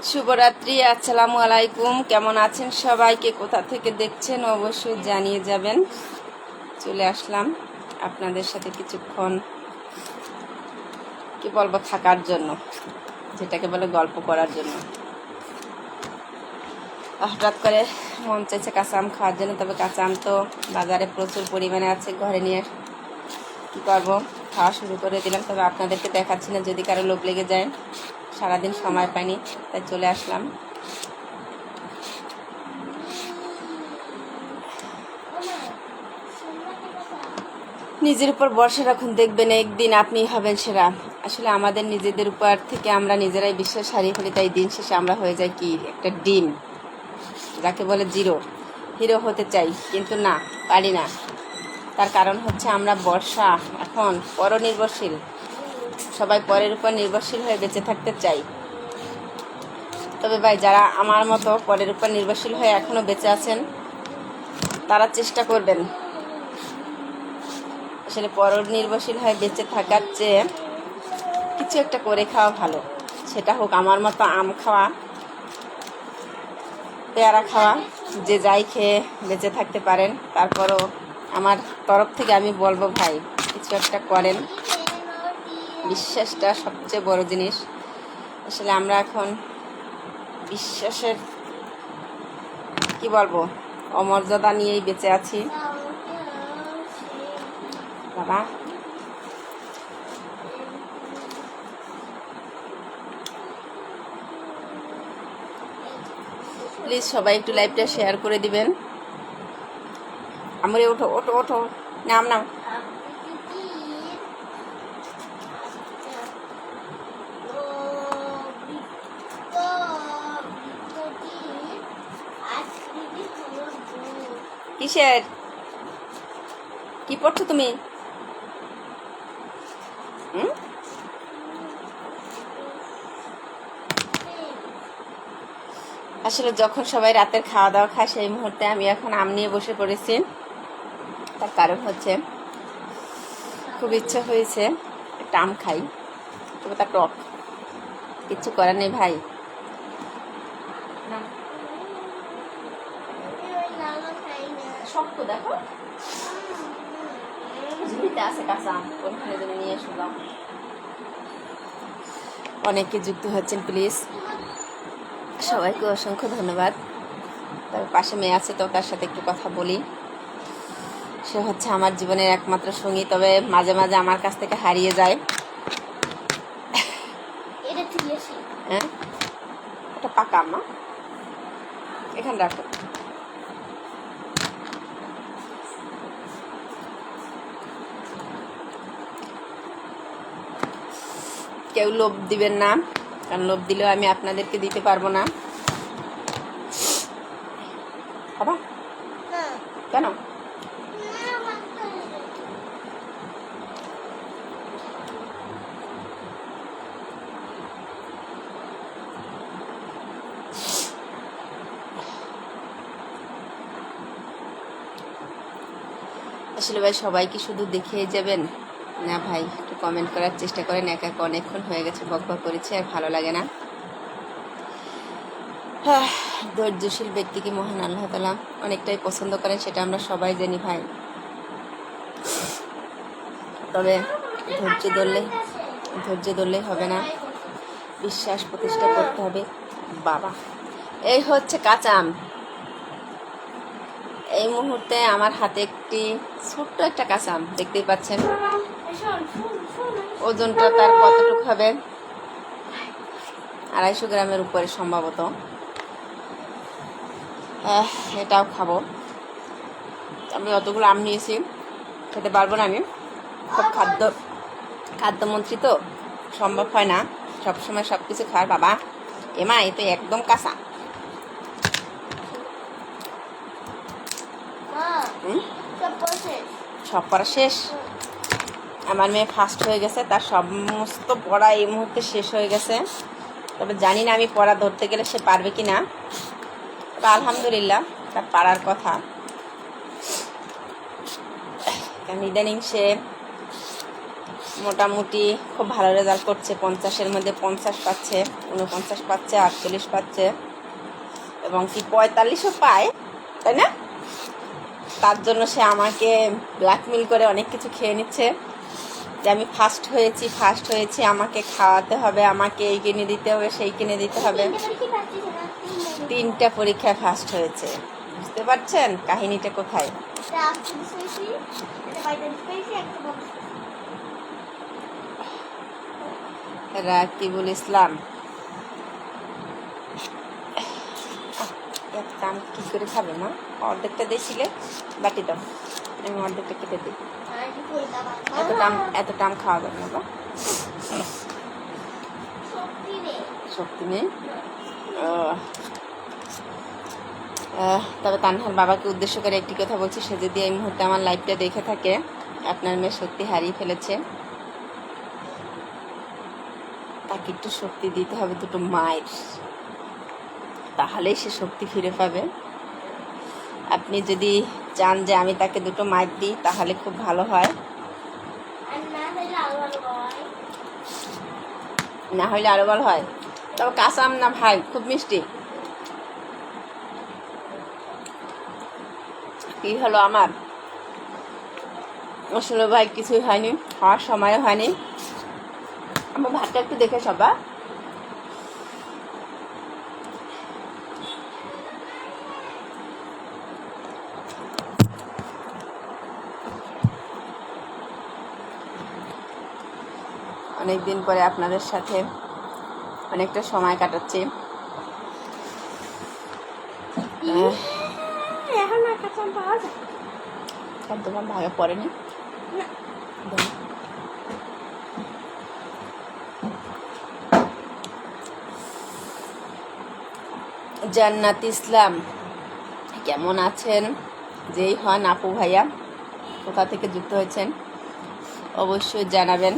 শুভরাত্রি, আসসালামু আলাইকুম। কেমন আছেন সবাইকে, কোথা থেকে দেখছেন অবশ্যই জানিয়ে যাবেন। চলে আসলাম আপনাদের সাথে কিছুক্ষণ কি বলবো থাকার জন্য, যেটাকে বলে গল্প করার জন্য। হঠাৎ করে মন চাইছে কাঁচা আম খাওয়ার জন্য, তবে কাঁচা আম তো বাজারে প্রচুর পরিমাণে আছে, ঘরে নিয়ে কী করবো খাওয়া শুরু করে দিলাম। তবে আপনাদেরকে দেখাচ্ছি না, যদি কারো লোভ লেগে যায়। সারাদিন সময় পাইনি, তাই চলে আসলাম। নিজের উপর ভরসা রাখুন, দেখবেন একদিন আপনি হবেন সেরা। আসলে আমাদের নিজেদের উপর থেকে আমরা নিজেরাই বিশ্বাস হারিয়ে ফেলি, তাই দিন শেষে আমরা হয়ে যাই কি একটা ডিম, যাকে বলে জিরো। হিরো হতে চাই কিন্তু না, পারি না। তার কারণ হচ্ছে আমরা বর্ষা এখন পরনির্ভরশীল, সবাই পরের উপর নির্ভরশীল হয়ে বেঁচে থাকতে চাই। তবে ভাই, যারা আমার মতো পরের উপর নির্ভরশীল হয়ে এখনও বেঁচে আছেন, তারা চেষ্টা করবেন আসলে পরনির্ভরশীল হয়ে বেঁচে থাকার চেয়ে কিছু একটা করে খাওয়া ভালো। সেটা হোক আমার মতো আম খাওয়া, পেয়ারা খাওয়া, যে যাই খেয়ে বেঁচে থাকতে পারেন। তারপরও আমার তরফ থেকে আমি বলবো ভাই, কিছু একটা করেন। বিশ্বাসটা সবচেয়ে বড় জিনিস। আসলে আমরা এখন বিশ্বাসের কি বলবো অমর্যাদা নিয়েই বেঁচে আছি বাবা। প্লিজ সবাই একটু লাইভটা শেয়ার করে দিবেন। আমরে ওঠো ওঠো ওঠো, নাম নাম। কিসের কি পড়ছো তুমি? আসলে যখন সবাই রাতের খাওয়া দাওয়া খায়, সেই মুহূর্তে আমি এখন আম নিয়ে বসে পড়েছি। তার কারণ হচ্ছে খুব ইচ্ছে হয়েছে একটা আম খাই, তবে তা টক। কিচ্ছু করার নেই ভাই। শক্ত দেখো, ঝুড়িতে আছে কাঁচা আম, কোনখানে যেন নিয়ে এসো যাও। অনেকে যুক্ত হচ্ছেন, প্লিজ সবাইকে অসংখ্য ধন্যবাদ। তবে পাশে মেয়ে আছে, তো তার সাথে একটু কথা বলি। সে হচ্ছে আমার জীবনের একমাত্র সঙ্গী, তবে মাঝে মাঝে আমার কাছ থেকে হারিয়ে যায়। হ্যাঁ, এটা পাকা আম, এখানে রাখো। কেউ লোভ দিবেন না, কারণ লোভ দিলেও আমি আপনাদেরকে দিতে পারবো না। বাবা কেন? আসলে ভাই, সবাই কি শুধু দেখিয়ে যাবেন না ভাই? একটু কমেন্ট করার চেষ্টা করেন। একা একা অনেকক্ষণ হয়ে গেছে বকবক করেছি, আর ভালো লাগে না। ধৈর্যশীল ব্যক্তিকে মহান আল্লাহ তাআলা অনেকটাই পছন্দ করেন, সেটা আমরা সবাই জানি ভাই। তবে ধৈর্য ধরলেই হবে না, বিশ্বাস প্রতিষ্ঠা করতে হবে বাবা। এই হচ্ছে কাঁচা আম। এই মুহূর্তে আমার হাতে একটি ছোট্ট একটা কাঁচা আম দেখতেই পাচ্ছেন। ওজনটা তার কতটুকু হবে? 250 গ্রামের উপরে সম্ভবত। এটাও খাবো। আমি অতগুলো আম নিয়েছি, খেতে পারবো না। আমি খুব খাদ্যমন্ত্রী, তো সম্ভব হয় না সবসময় সব কিছু খাওয়ার বাবা। এমা, এ তো একদম কাঁচা। সব পড়া শেষ। আমার মেয়ে ফার্স্ট হয়ে গেছে, তার সমস্ত পড়া এই মুহূর্তে শেষ হয়ে গেছে। তবে জানি না আমি পড়া ধরতে গেলে সে পারবে কি না। তবে আলহামদুলিল্লাহ, তার পারার কথা। কারণ ইদানিং সে মোটামুটি খুব ভালো রেজাল্ট করছে, 50-এর মধ্যে 50 পাচ্ছে, 49 পাচ্ছে, 48 পাচ্ছে এবং কি 45ও পায়, তাই না? তার জন্য সে আমাকে ব্ল্যাকমেল করে অনেক কিছু খেয়ে নিচ্ছে যে আমি ফার্স্ট হয়েছি, আমাকে খাওয়াতে হবে, আমাকে এই কিনে দিতে হবে, সেই কিনে দিতে হবে। 3টা পরীক্ষায় ফার্স্ট হয়েছে, বুঝতে পারছেন কাহিনীটা কোথায়? রাকিবুল ইসলাম, একটা আম কি করে খাবে মা? অর্ধেকটা দিয়েছিলে, বাটি দাও, আমি অর্ধেকটা কেটে দিই। এতটা আম খাওয়া যাবে না বা, শক্তি নেই। তবে তানহার বাবাকে উদ্দেশ্য করে একটি কথা বলছি, সে যদি এই মুহূর্তে আমার লাইভটা দেখে থাকে, আপনার মেয়ে সত্যি হারিয়ে ফেলেছে, তাকে একটু শক্তি দিতে হবে, দুটো মায়ের, তাহলেই সে শক্তি ফিরে পাবে। আপনি যদি চান যে আমি তাকে দুটো মাইর দিই তাহলে খুব ভালো হয়, না হইলে আরো ভালো হয়। তবে কাঁচা আম না ভাই, খুব মিষ্টি। কি হলো আমার আসলে ভাই, কিছুই হয়নি, খাওয়ার সময় হয়নি। আমার ভাতটা একটু দেখে সবা, অনেকদিন পরে আপনাদের সাথে অনেকটা সময় কাটাচ্ছি। তোমার ভাগে পড়েনি, জান্নাত ইসলাম কেমন আছেন? যেই হন আপু ভাইয়া, কোথা থেকে যুক্ত হয়েছেন অবশ্যই জানাবেন।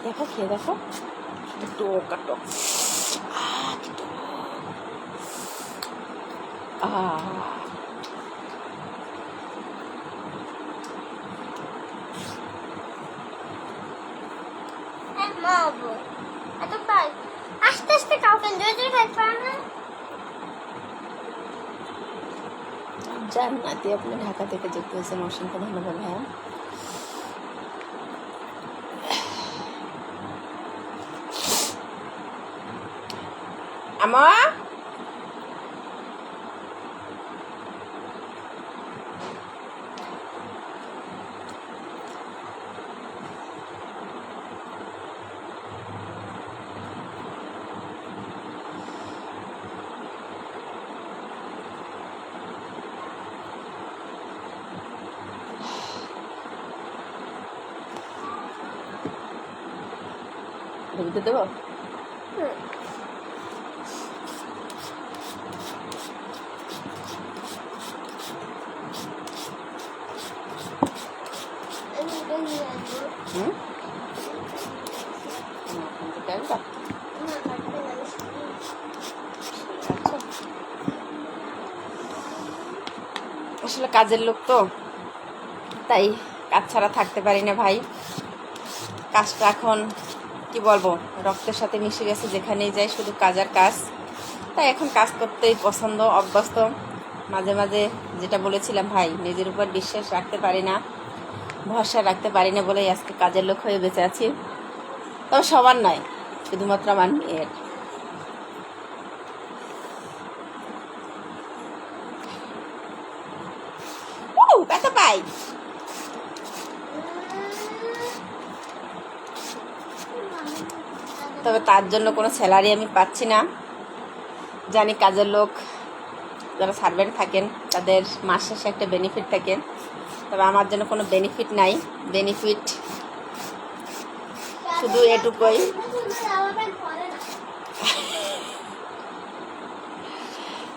দেখো খেয়ে দেখো, কাটো আস্তে আস্তে কাউকে খাইতে পারে না। জান্নাতি আপনি ঢাকা থেকে যুক্ত হয়েছেন, অসংখ্য ধন্যবাদ ভাইয়া। আমা ঢুকতে দেবো? আসলে কাজের লোক তো, তাই কাজ ছাড়া থাকতে পারি না ভাই। কাজটা এখন কি বলবো, রক্তের সাথে মিশে গেছে, যেখানেই যাই শুধু কাজ আর কাজ। তাই এখন কাজ করতেই পছন্দ, অভ্যস্ত। মাঝে মাঝে যেটা বলেছিলাম ভাই, নিজের উপর বিশ্বাস রাখতে পারি না, ভরসা রাখতে পারি না বলেই আজকে কাজের লোক হয়ে বেঁচে আছি। তবে সবার নয়, শুধুমাত্র আমার মেয়ের। ব্যথা পাই, তবে তার জন্য কোনো স্যালারি আমি পাচ্ছি না। জানি কাজের লোক যারা সার্ভেন্ট থাকেন তাদের মাস শেষে একটা বেনিফিট থাকে, তবে আমার জন্য কোনো বেনিফিট নাই। বেনিফিট শুধু এটুকুই,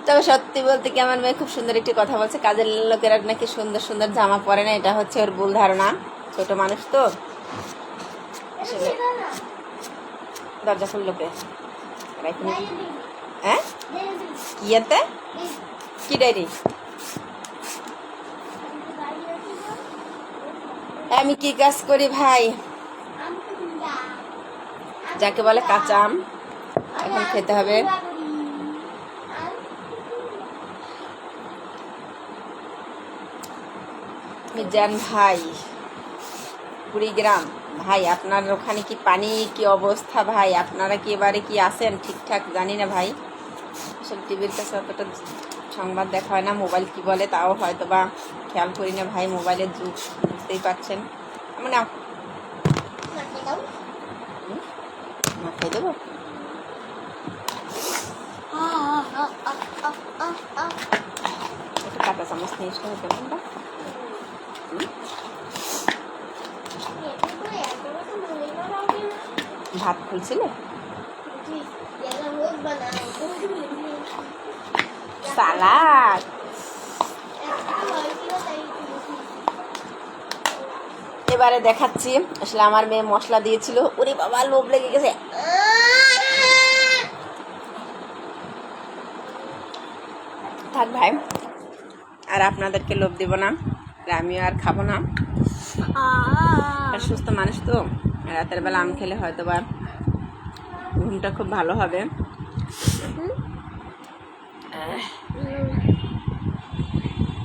তবে সত্যি বলতে কি আমার মেয়ে খুব সুন্দর একটি কথা বলছে, কাজের লোকেরা নাকি সুন্দর সুন্দর জামা পরে না। এটা হচ্ছে ওর ভুল ধারণা, ছোট মানুষ তো। আসলে দরজা খুললো কে? রাখুন। ডাইরি দিবি। হ্যাঁ, ডাইরি দিবি। কি এতে? কি ডায়েরি? ডাইরি রাখি দাও। আমি কি কাজ করি ভাই? আম কুমড়া। যাকে বলে কাঁচা আম, এখন খেতে হবে। মিজান ভাই, কুড়িগ্রাম ভাই, আপনার ওখানে কি পানি কি অবস্থা ভাই? আপনারা কি এবারে কি আছেন ঠিকঠাক? জানি না ভাই, আসলে টিভির কাছে অতটা সংবাদ দেখা হয় না, মোবাইল কি বলে তাও হয়তো বা খেয়াল করি না ভাই, মোবাইলের যুগ বুঝতেই পারছেন। মানে মাথায় দেবো? একটু কাঁটা চামচ নিয়ে এসে হতে পারবে? ভাত খুলছিলে? সালাদ। এবারে দেখাচ্ছি, আসলে আমার মেয়ে মশলা দিয়েছিল, ওরে বাবা লোভ লেগে গেছে। থাক ভাই, আর আপনাদেরকে লোভ দিব না, আর আমিও আর খাবো না। আর সুস্থ মানুষ তো, রাতের বেলা আম খেলে হয়তো বা ঘুমটা খুব ভালো হবে।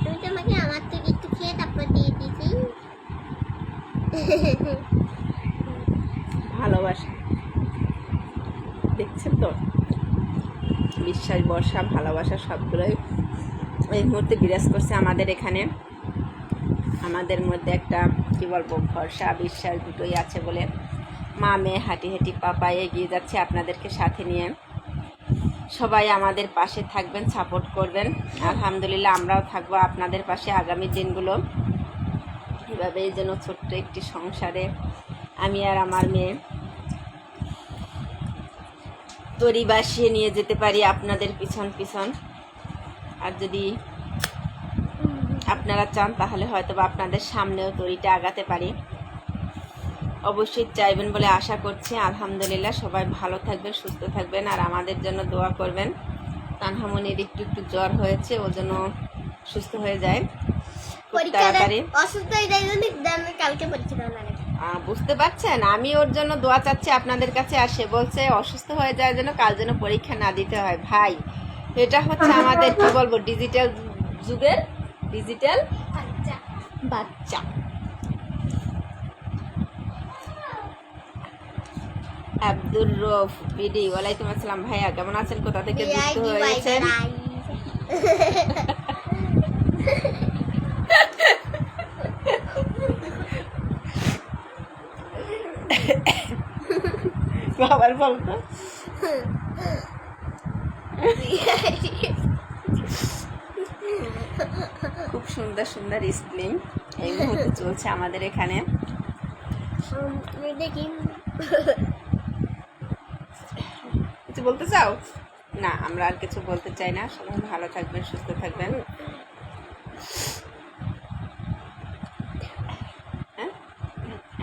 তুমি তোমাকে আমার থেকে একটু খেয়ে তারপর দিয়ে দিয়েছি। ভালোবাসা দেখছেন তো, বিশ্বাস, বর্ষা, ভালোবাসা সবগুলোই এই মুহূর্তে বিরাজ করছে আমাদের এখানে। আমাদের মধ্যে একটা কি বলবো, ভরসা বিশ্বাস দুটোই আছে বলে মা মেয়ে হাঁটি হাঁটি পায়ে এগিয়ে যাচ্ছে আপনাদেরকে সাথে নিয়ে। সবাই আমাদের পাশে থাকবেন, সাপোর্ট করবেন। আলহামদুলিল্লাহ আমরাও থাকবো আপনাদের পাশে আগামী দিনগুলো। এভাবেই যেন ছোট্ট একটি সংসারে আমি আর আমার মেয়ে তরি বাসিয়ে নিয়ে যেতে পারি আপনাদের পিছন পিছন। আর যদি আপনারা চান তাহলে হয়তো বা আপনাদের সামনেও তরিটা আগাতে পারি, অবশ্যই চাইবেন বলে আশা করছি। আলহামদুলিল্লাহ সবাই ভালো থাকবেন, সুস্থ থাকবেন, আর আমাদের জন্য দোয়া করবেন। তানহামনির একটু একটু জ্বর হয়েছে, ও যেন সুস্থ হয়ে যায় খুব তাড়াতাড়ি। অসুস্থ হয়ে যায় কালকে পরীক্ষা দেওয়া লাগে। বুঝতে পারছেন, আমি ওর জন্য দোয়া চাচ্ছি আপনাদের কাছে, আর সে বলছে অসুস্থ হয়ে যায় যেন কাল যেন পরীক্ষা না দিতে হয়। ভাই, এটা হচ্ছে আমাদের কি বলবো, ডিজিটাল যুগের ডিজিটাল বাচ্চা। আব্দুর রফ বিডি, ওয়ালাইকুম আসসালাম ভাইয়া, কেমন আছেন? কোথা থেকে যুক্ত হয়েছেন? আবার বলতো। খুব সুন্দর সুন্দর স্ক্রিন এই মুহূর্তে চলছে আমাদের এখানে। দেখি কিছু বলতে চাও? না, আমরা আর কিছু বলতে চাই না। সবাই ভালো থাকবেন, সুস্থ থাকবেন। হ্যাঁ,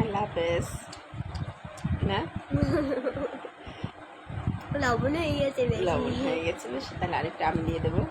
আল্লাহ হাফেজ। না, লবণ হয়ে গেছে, লবণ হয়ে গেছিল, সেটা আরেকটা আমি দিয়ে দেবো।